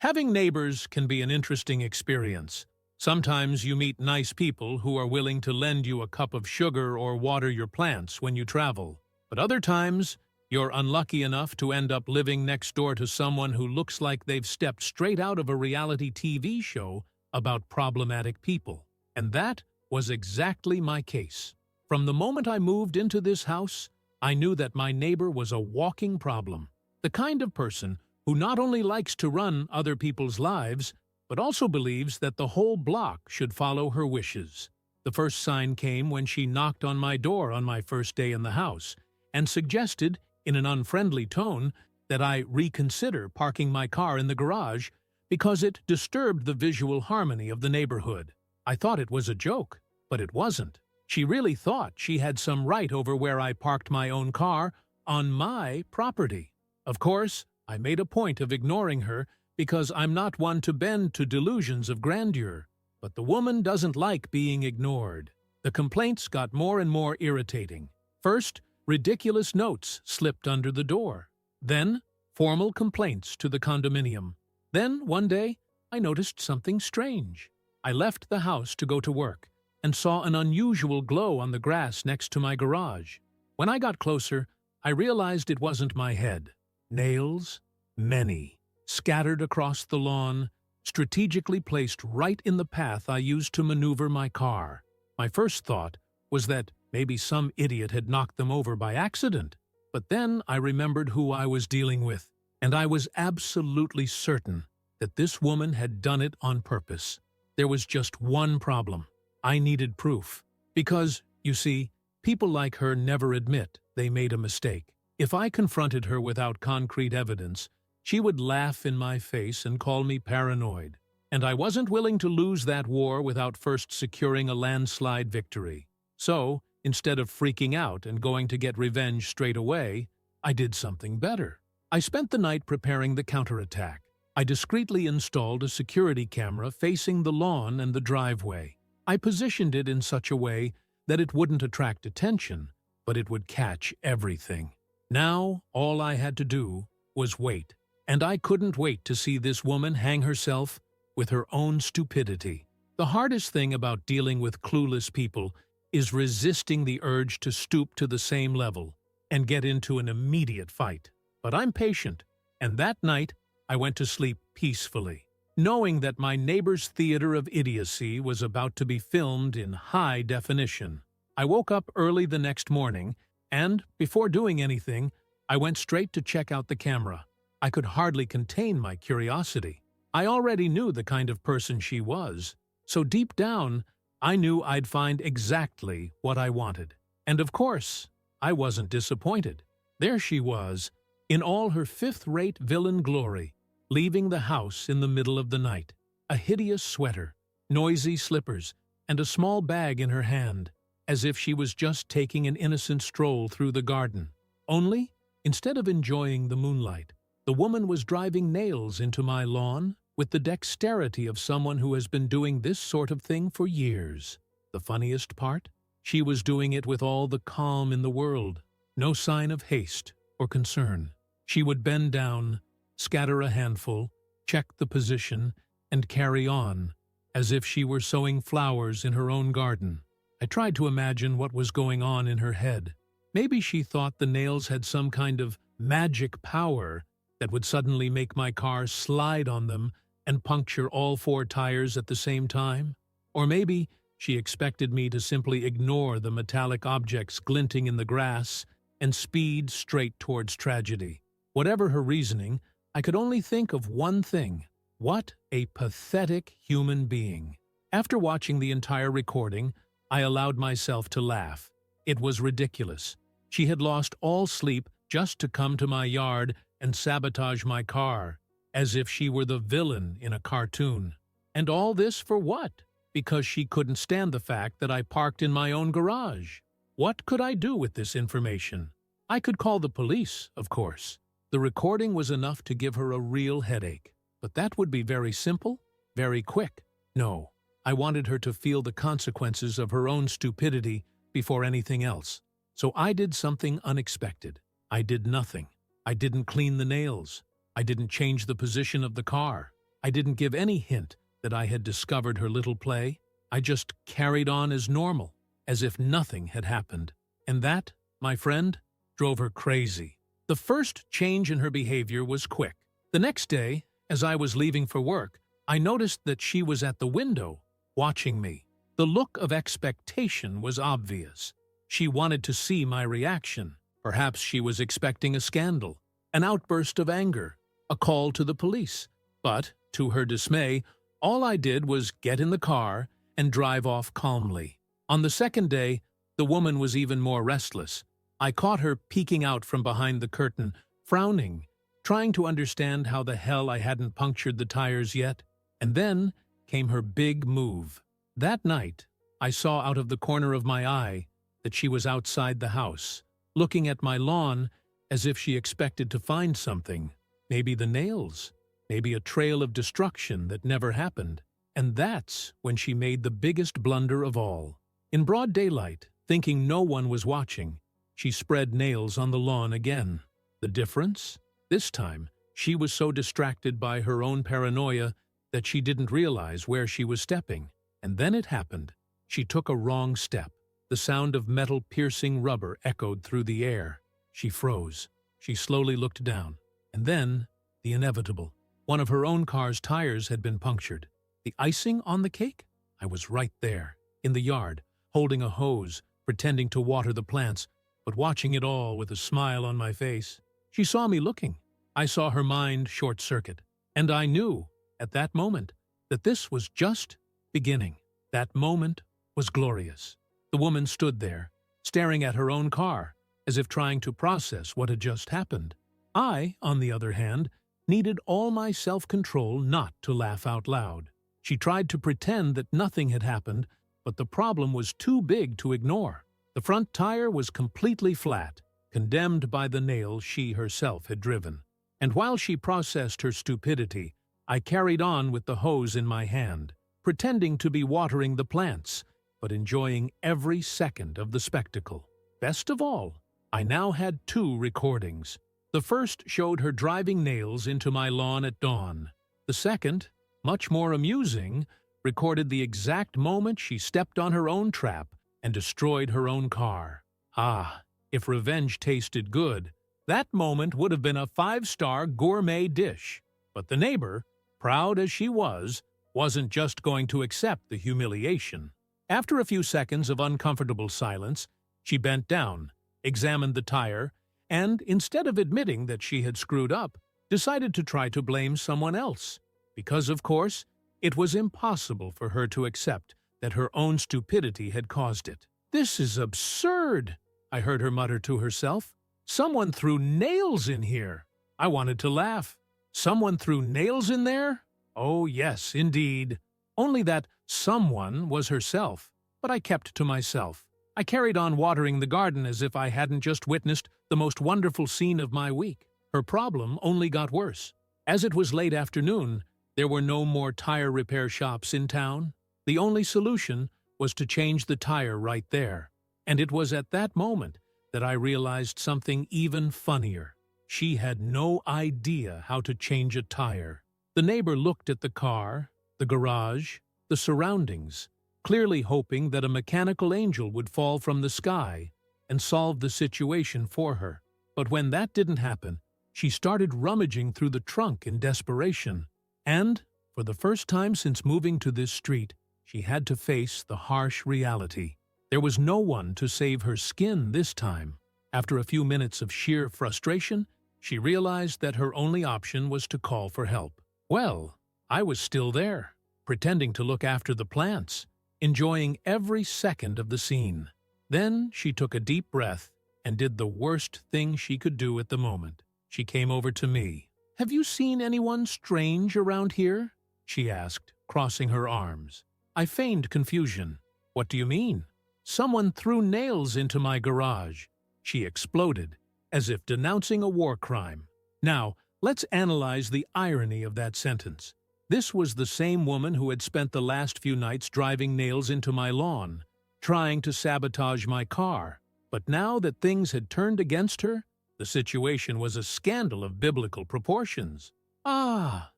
Having neighbors can be an interesting experience. Sometimes you meet nice people who are willing to lend you a cup of sugar or water your plants when you travel. But other times, you're unlucky enough to end up living next door to someone who looks like they've stepped straight out of a reality TV show about problematic people. And that was exactly my case. From the moment I moved into this house, I knew that my neighbor was a walking problem. The kind of person who not only likes to run other people's lives, but also believes that the whole block should follow her wishes. The first sign came when she knocked on my door on my first day in the house and suggested, in an unfriendly tone, that I reconsider parking my car in the garage because it disturbed the visual harmony of the neighborhood. I thought it was a joke, but it wasn't. She really thought she had some right over where I parked my own car on my property. Of course, I made a point of ignoring her because I'm not one to bend to delusions of grandeur. But the woman doesn't like being ignored. The complaints got more and more irritating. First, ridiculous notes slipped under the door. Then, formal complaints to the condominium. Then, one day, I noticed something strange. I left the house to go to work and saw an unusual glow on the grass next to my garage. When I got closer, I realized it wasn't my head. Nails, many, scattered across the lawn, strategically placed right in the path I used to maneuver my car. My first thought was that maybe some idiot had knocked them over by accident. But then I remembered who I was dealing with, and I was absolutely certain that this woman had done it on purpose. There was just one problem. I needed proof. Because, you see, people like her never admit they made a mistake. If I confronted her without concrete evidence, she would laugh in my face and call me paranoid. And I wasn't willing to lose that war without first securing a landslide victory. So, instead of freaking out and going to get revenge straight away, I did something better. I spent the night preparing the counterattack. I discreetly installed a security camera facing the lawn and the driveway. I positioned it in such a way that it wouldn't attract attention, but it would catch everything. Now, all I had to do was wait. And I couldn't wait to see this woman hang herself with her own stupidity. The hardest thing about dealing with clueless people is resisting the urge to stoop to the same level and get into an immediate fight. But I'm patient, and that night I went to sleep peacefully, knowing that my neighbor's theater of idiocy was about to be filmed in high definition. I woke up early the next morning, and, before doing anything, I went straight to check out the camera. I could hardly contain my curiosity. I already knew the kind of person she was, so deep down, I knew I'd find exactly what I wanted. And of course, I wasn't disappointed. There she was, in all her fifth-rate villain glory, leaving the house in the middle of the night. A hideous sweater, noisy slippers, and a small bag in her hand, as if she was just taking an innocent stroll through the garden. Only, instead of enjoying the moonlight, the woman was driving nails into my lawn with the dexterity of someone who has been doing this sort of thing for years. The funniest part? She was doing it with all the calm in the world, no sign of haste or concern. She would bend down, scatter a handful, check the position, and carry on, as if she were sowing flowers in her own garden. I tried to imagine what was going on in her head. Maybe she thought the nails had some kind of magic power that would suddenly make my car slide on them and puncture all 4 tires at the same time. Or maybe she expected me to simply ignore the metallic objects glinting in the grass and speed straight towards tragedy. Whatever her reasoning, I could only think of one thing. What a pathetic human being. After watching the entire recording, I allowed myself to laugh. It was ridiculous. She had lost all sleep just to come to my yard and sabotage my car, as if she were the villain in a cartoon. And all this for what? Because she couldn't stand the fact that I parked in my own garage. What could I do with this information? I could call the police, of course. The recording was enough to give her a real headache. But that would be very simple, very quick. No, I wanted her to feel the consequences of her own stupidity before anything else. So I did something unexpected. I did nothing. I didn't clean the nails. I didn't change the position of the car. I didn't give any hint that I had discovered her little play. I just carried on as normal, as if nothing had happened. And that, my friend, drove her crazy. The first change in her behavior was quick. The next day, as I was leaving for work, I noticed that she was at the window, watching me. The look of expectation was obvious. She wanted to see my reaction. Perhaps she was expecting a scandal, an outburst of anger, a call to the police. But, to her dismay, all I did was get in the car and drive off calmly. On the second day, the woman was even more restless. I caught her peeking out from behind the curtain, frowning, trying to understand how the hell I hadn't punctured the tires yet. And then came her big move. That night, I saw out of the corner of my eye that she was outside the house, looking at my lawn as if she expected to find something. Maybe the nails, maybe a trail of destruction that never happened. And that's when she made the biggest blunder of all. In broad daylight, thinking no one was watching, she spread nails on the lawn again. The difference? This time, she was so distracted by her own paranoia that she didn't realize where she was stepping. And then it happened. She took a wrong step. The sound of metal piercing rubber echoed through the air. She froze. She slowly looked down. And then, the inevitable. One of her own car's tires had been punctured. The icing on the cake? I was right there, in the yard, holding a hose, pretending to water the plants, but watching it all with a smile on my face. She saw me looking. I saw her mind short-circuit. And I knew, at that moment, that this was just beginning. That moment was glorious. The woman stood there, staring at her own car, as if trying to process what had just happened. I, on the other hand, needed all my self-control not to laugh out loud. She tried to pretend that nothing had happened, but the problem was too big to ignore. The front tire was completely flat, condemned by the nail she herself had driven. And while she processed her stupidity, I carried on with the hose in my hand, pretending to be watering the plants, but enjoying every second of the spectacle. Best of all, I now had 2 recordings. The first showed her driving nails into my lawn at dawn. The second, much more amusing, recorded the exact moment she stepped on her own trap and destroyed her own car. Ah, if revenge tasted good, that moment would have been a 5-star gourmet dish. But the neighbor, proud as she was, wasn't just going to accept the humiliation. After a few seconds of uncomfortable silence, she bent down, examined the tire, and, instead of admitting that she had screwed up, decided to try to blame someone else. Because, of course, it was impossible for her to accept that her own stupidity had caused it. "This is absurd," I heard her mutter to herself. "Someone threw nails in here." I wanted to laugh. Someone threw nails in there? Oh, yes, indeed. Only that someone was herself. But I kept to myself. I carried on watering the garden as if I hadn't just witnessed the most wonderful scene of my week. Her problem only got worse. As it was late afternoon, there were no more tire repair shops in town. The only solution was to change the tire right there. And it was at that moment that I realized something even funnier. She had no idea how to change a tire. The neighbor looked at the car, the garage, the surroundings, clearly hoping that a mechanical angel would fall from the sky and solve the situation for her. But when that didn't happen, she started rummaging through the trunk in desperation. And, for the first time since moving to this street, she had to face the harsh reality. There was no one to save her skin this time. After a few minutes of sheer frustration, she realized that her only option was to call for help. Well, I was still there, pretending to look after the plants, enjoying every second of the scene. Then she took a deep breath and did the worst thing she could do at the moment. She came over to me. "Have you seen anyone strange around here?" she asked, crossing her arms. I feigned confusion. "What do you mean?" "Someone threw nails into my garage," she exploded, as if denouncing a war crime. Now, let's analyze the irony of that sentence. This was the same woman who had spent the last few nights driving nails into my lawn, trying to sabotage my car. But now that things had turned against her, the situation was a scandal of biblical proportions. "Ah,"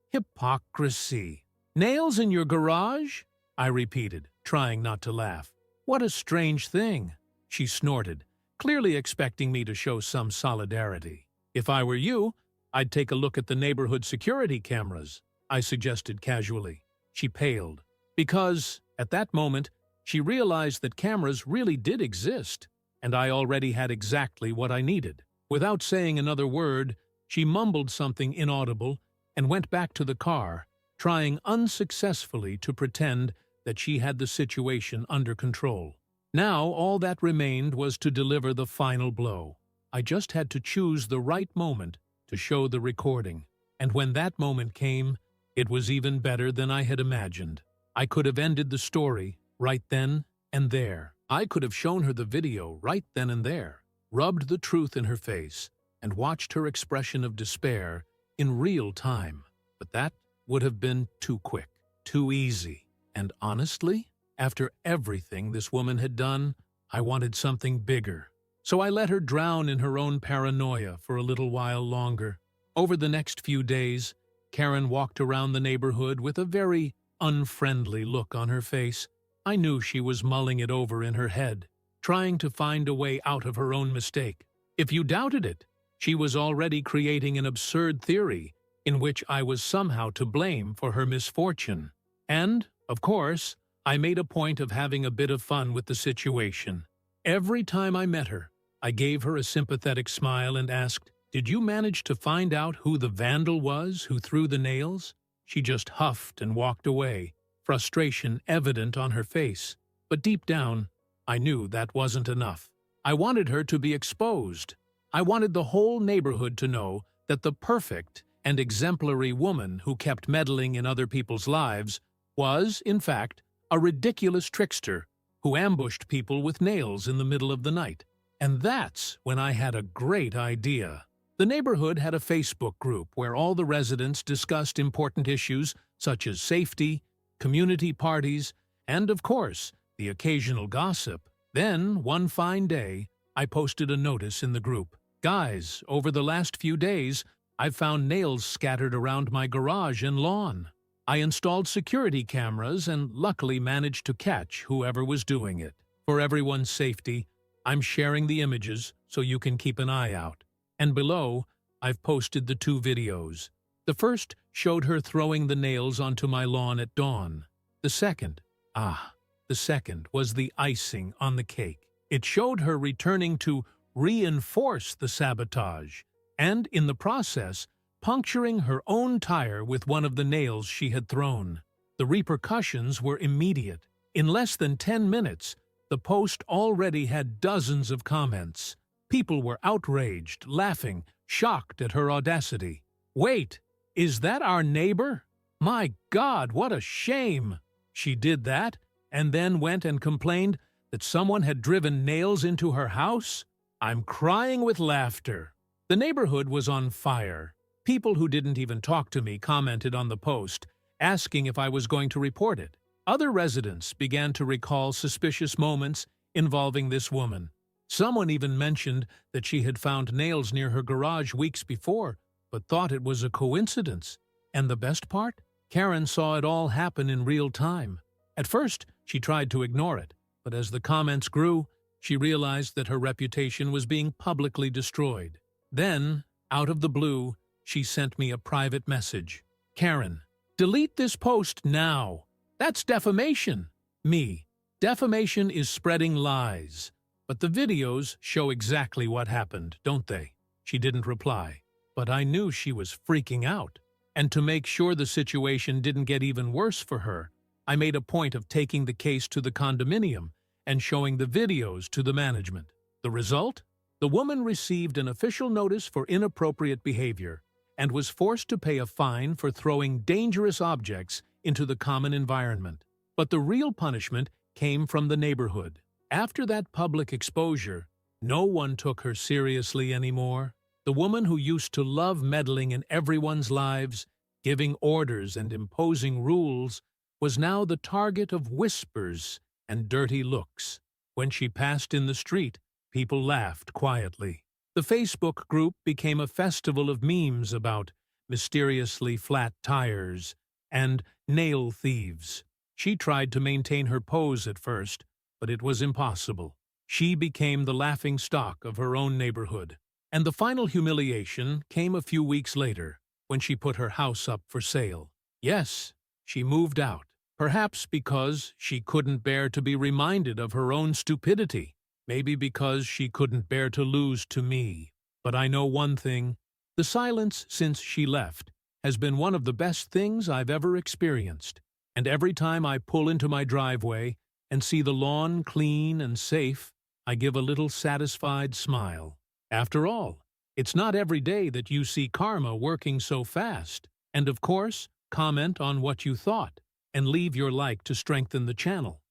Hypocrisy. Nails in your garage? I repeated, trying not to laugh. What a strange thing. She snorted, clearly expecting me to show some solidarity. If I were you, I'd take a look at the neighborhood security cameras, I suggested casually. She paled, because, at that moment, she realized that cameras really did exist, and I already had exactly what I needed. Without saying another word, she mumbled something inaudible and went back to the car, trying unsuccessfully to pretend that she had the situation under control. Now all that remained was to deliver the final blow. I just had to choose the right moment to show the recording, and when that moment came, it was even better than I had imagined. I could have ended the story right then and there. I could have shown her the video right then and there, rubbed the truth in her face, and watched her expression of despair in real time. But that would have been too quick, too easy. And honestly, after everything this woman had done, I wanted something bigger. So I let her drown in her own paranoia for a little while longer. Over the next few days, Karen walked around the neighborhood with a very unfriendly look on her face. I knew she was mulling it over in her head, trying to find a way out of her own mistake. If you doubted it, she was already creating an absurd theory in which I was somehow to blame for her misfortune. And, of course, I made a point of having a bit of fun with the situation. Every time I met her, I gave her a sympathetic smile and asked, "Did you manage to find out who the vandal was who threw the nails?" She just huffed and walked away, frustration evident on her face. But deep down, I knew that wasn't enough. I wanted her to be exposed. I wanted the whole neighborhood to know that the perfect and exemplary woman who kept meddling in other people's lives was, in fact, a ridiculous trickster who ambushed people with nails in the middle of the night. And that's when I had a great idea. The neighborhood had a Facebook group where all the residents discussed important issues such as safety, community parties, and, of course, the occasional gossip. Then, one fine day, I posted a notice in the group. "Guys, over the last few days, I've found nails scattered around my garage and lawn. I installed security cameras and luckily managed to catch whoever was doing it. For everyone's safety, I'm sharing the images so you can keep an eye out." And below, I've posted the 2 videos. The first showed her throwing the nails onto my lawn at dawn. The second was the icing on the cake. It showed her returning to reinforce the sabotage, and in the process, puncturing her own tire with one of the nails she had thrown. The repercussions were immediate. In less than 10 minutes, the post already had dozens of comments. People were outraged, laughing, shocked at her audacity. "Wait, is that our neighbor? My God, what a shame!" She did that, and then went and complained that someone had driven nails into her house? I'm crying with laughter. The neighborhood was on fire. People who didn't even talk to me commented on the post, asking if I was going to report it. Other residents began to recall suspicious moments involving this woman. Someone even mentioned that she had found nails near her garage weeks before, but thought it was a coincidence. And the best part? Karen saw it all happen in real time. At first, she tried to ignore it, but as the comments grew, she realized that her reputation was being publicly destroyed. Then, out of the blue, she sent me a private message. "Karen, delete this post now. That's defamation." Me. Defamation is spreading lies. But the videos show exactly what happened, don't they? She didn't reply. But I knew she was freaking out. And to make sure the situation didn't get even worse for her, I made a point of taking the case to the condominium and showing the videos to the management. The result? The woman received an official notice for inappropriate behavior and was forced to pay a fine for throwing dangerous objects into the common environment. But the real punishment came from the neighborhood. After that public exposure, no one took her seriously anymore. The woman who used to love meddling in everyone's lives, giving orders and imposing rules, was now the target of whispers and dirty looks. When she passed in the street, people laughed quietly. The Facebook group became a festival of memes about mysteriously flat tires, and nail thieves. She tried to maintain her pose at first, but it was impossible. She became the laughing stock of her own neighborhood. And the final humiliation came a few weeks later, when she put her house up for sale. Yes, she moved out, perhaps because she couldn't bear to be reminded of her own stupidity, maybe because she couldn't bear to lose to me. But I know one thing, the silence since she left has been one of the best things I've ever experienced. And every time I pull into my driveway and see the lawn clean and safe, I give a little satisfied smile. After all, it's not every day that you see karma working so fast. And of course, comment on what you thought, and leave your like to strengthen the channel.